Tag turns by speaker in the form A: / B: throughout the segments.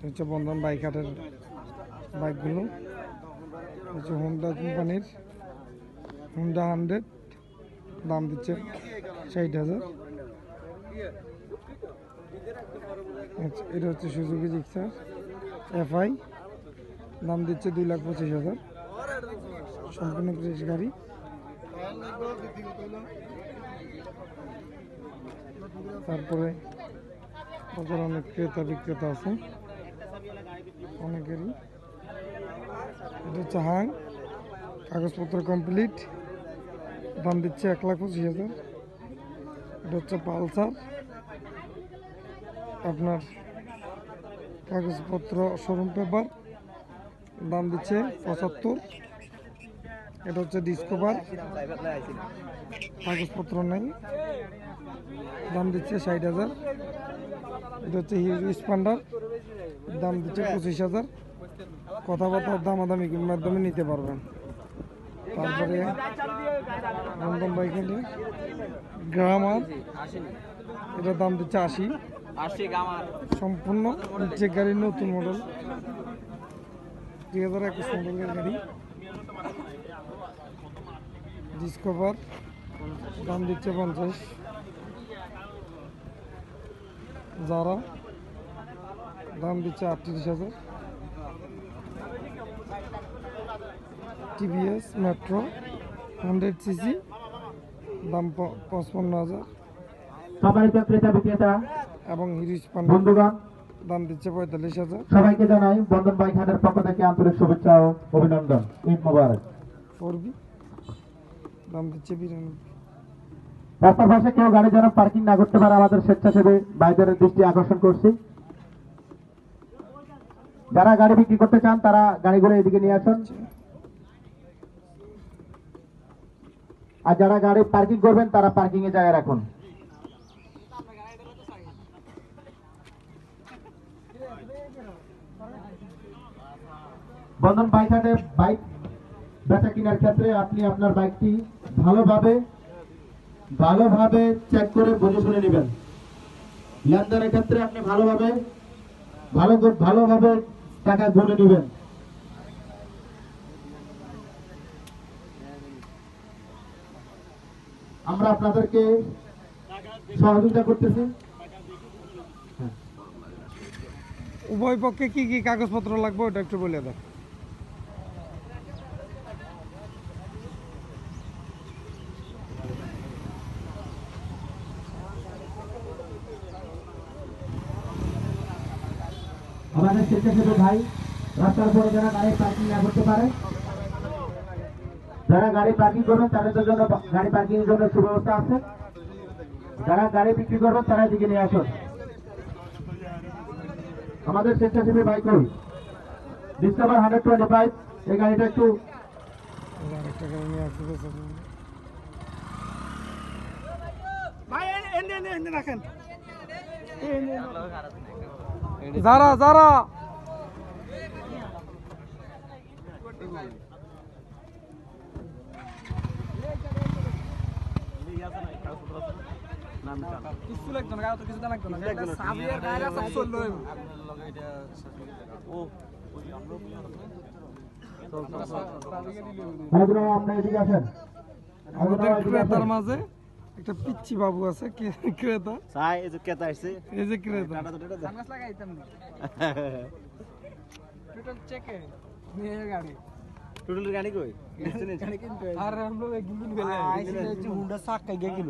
A: হচ্ছে বন্ধন বাইক হাটের বাইকগুলো হচ্ছে হোন্ডা কোম্পানির হোন্ডা 100 দাম দিচ্ছে 60,000। আচ্ছা, এটা হচ্ছে সুজুকি জিক্সার FI দাম দিচ্ছে 2,25,000। সম্পূর্ণ ফ্রেশ গাড়ি। তারপরে বাজারে অনেক ক্রেতা বিক্রেতা আছে অনেকেরই। এটা হচ্ছে হাং, কাগজপত্র কমপ্লিট, দাম দিচ্ছে 1,25,000। এটা হচ্ছে পালসার, আপনার কাগজপত্র শোরুম পেপার, দাম দিচ্ছে 75। এটা হচ্ছে ডিসকভার, কাগজপত্র নেই, দাম দিচ্ছে 60,000। এটা হচ্ছে হিরো স্প্লেন্ডার, দাম দিচ্ছে 25,000। কথাবার্তার দামাদামির মাধ্যমে নিতে পারবেন। তারপরে বন্ধন বাইকের গ্রামার, এটার দাম দিচ্ছে 80। সম্পূর্ণ চেক গাড়ির নতুন মডেল, 2021 মডেলের গাড়ি। ডিসকভার দাম দিচ্ছে 50। যারা দাম দিচ্ছে 38,000। টিভিএস মেট্রো 100cc দাম 55,000।
B: সম্মানিত ক্রেতা বিক্রেতা
A: এবং হিরো স্প্লেন্ডার
B: বন্ধুগণ,
A: দাম দিচ্ছে 45,000।
B: সবাইকে জানাই বন্ধন বাইক হাটের পক্ষ থেকে আন্তরিক শুভেচ্ছা ও অভিনন্দন। ঈদ মোবারক।
A: 4B দাম দিচ্ছে 92।
B: রাস্তার পাশে কেউ গাড়ি যেন পার্কিং না করতে পারে আমাদের স্বেচ্ছাসেবী ভাইদের দৃষ্টি আকর্ষণ করছি। যারা গাড়ি বিক্রি করতে চান তারা গাড়িগুলো এদিকে নিয়ে আসুন, আর যারা গাড়ি পার্কিং করবেন তারা পার্কিং এর জায়গায় রাখুন। বন্ধন বাইক হাটে বাইক বেচা কেনার ক্ষেত্রে আপনি আপনার বাইকটি ভালোভাবে চেক করে বুঝে শুনে নেবেন। লেনদেনের ক্ষেত্রে আপনি ভালোভাবে টাকা গুনে নেবেন। আমরা আপনাদেরকে সহযোগিতা করতেছি।
A: উভয় পক্ষে কি কি কাগজপত্র লাগবে ওটা একটু বলে দেন।
B: আমাদের স্বেচ্ছাসেবী ভাই রাস্তার উপরে যারা গাড়ি পার্কিং না করতে পারে, যারা গাড়ি পার্কিং করবেন তাদের জন্য গাড়ি পার্কিং এর জন্য সুব্যবস্থা আছে। যারা গাড়ি বিক্রি করবেন তারা দিকে নিয়ে আসুন। আমাদের স্বেচ্ছাসেবী ভাই কই ডিসকভার 125, এই গাড়িটা একটু
A: আরেকটা গাড়ি নিয়ে আসতে রাখেন। যারা যারা কিছু লাগতো না, তো কিছু লাগতো না। ক্রেতার মাঝে একটা পিচ্ছি বাবু আছে, ক্রেতা এই যে ক্রেতা আসছে, এই যে ক্রেতা গাড়ি টোটাল গাড়ি কই আর আমরা একদিন ফেলে আইছে যে হুন্ডা সাক কাই গেল।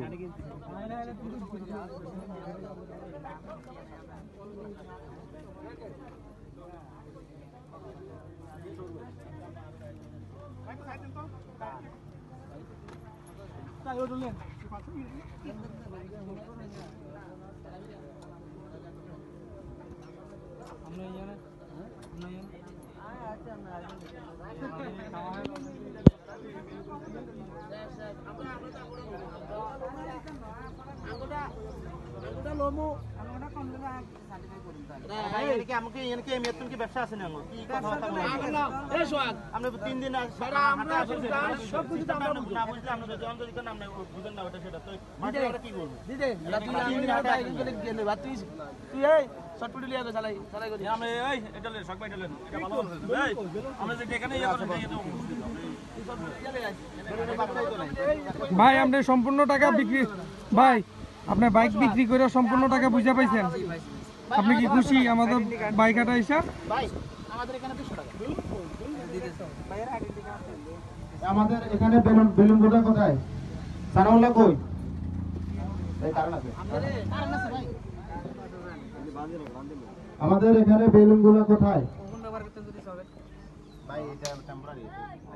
A: তাই ওডলে আমরা ইয়ানে আচ্ছা আমরা আঙ্গুটা লোমু আঙ্গুটা আমাকে এনকে মেতুন কি ব্যবসা আছে না কি কথা এই সোহাগ আমরা 3 দিন আমরা সব কিছু তো আমরা না বুঝলে আমরা যদি অন্তত নাম না বুঝেন না ওটা সেটা তো মাঝে আমরা কি করব দিদে তুই গেলে বাত তুই এই শর্টপুটি লিয়া গো চালাই করি আমি এই এটা লে শক বাইটা লে এটা ভালো হবে এই আমরা যে এখানে ইয়া করব
C: ভাই আপনি সম্পূর্ণ টাকা বিক্রি ভাই আপনি বাইক বিক্রি করে সম্পূর্ণ টাকা বুঝা পাইছেন আপনি কি খুশি আমাদের বাইক হাটা হিসাব
A: ভাই আমাদের এখানে 200 টাকা
B: আমাদের এখানে বেলুন গোটা কোথায় সানাউল্লাহ কই এই কারণ আছে
A: ভাই
B: আমাদের এখানে বেলুন গুলো কোথায়
A: ভাই এটা টেম্পোরারি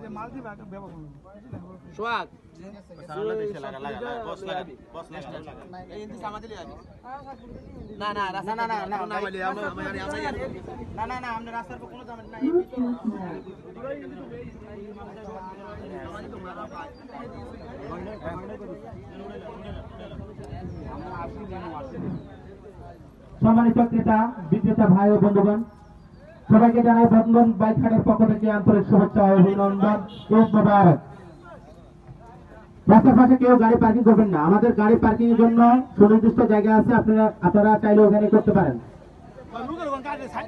C: এই মাল দিবা ব্যবহার করুন
A: সোহাগ সানাউল্লাহ দেশে লাগা বস লাগা এই ইন্দি সামাদি লিয়া না না রাস্তা না মালি আমরা না আমরা রাস্তার পর কোনো জামেন না
B: সম্মানিত ক্রেতা বিক্রেতা ভাই ও বন্ধুগণ সবাইকে জানাই বন্ধন বাইক হাটের পক্ষ থেকে আন্তরিক শুভেচ্ছা ও অভিনন্দন ঈদ মোবারক। রাস্তার পাশে কেউ গাড়ি পার্কিং করবেন না, আমাদের গাড়ি পার্কিং এর জন্য সুনির্দিষ্ট জায়গা আছে, আপনারা চাইলে ওখানে করতে পারেন।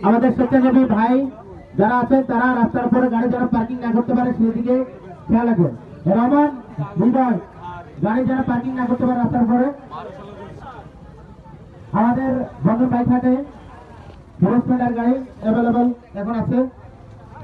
B: আমাদের স্বেচ্ছাসেবী ভাই যারা আছেন তারা রাস্তার উপরে গাড়ি যারা পার্কিং না করতে পারে সেদিকে খেয়াল রাখবেন। রহমান হৃদয় গাড়ি যারা পার্কিং না করতে পারে রাস্তার উপরে। আমাদের বন্ধন বাইক হাটে হিরো স্প্লেন্ডার গাড়ি অ্যাভেলেবল এখন আছে।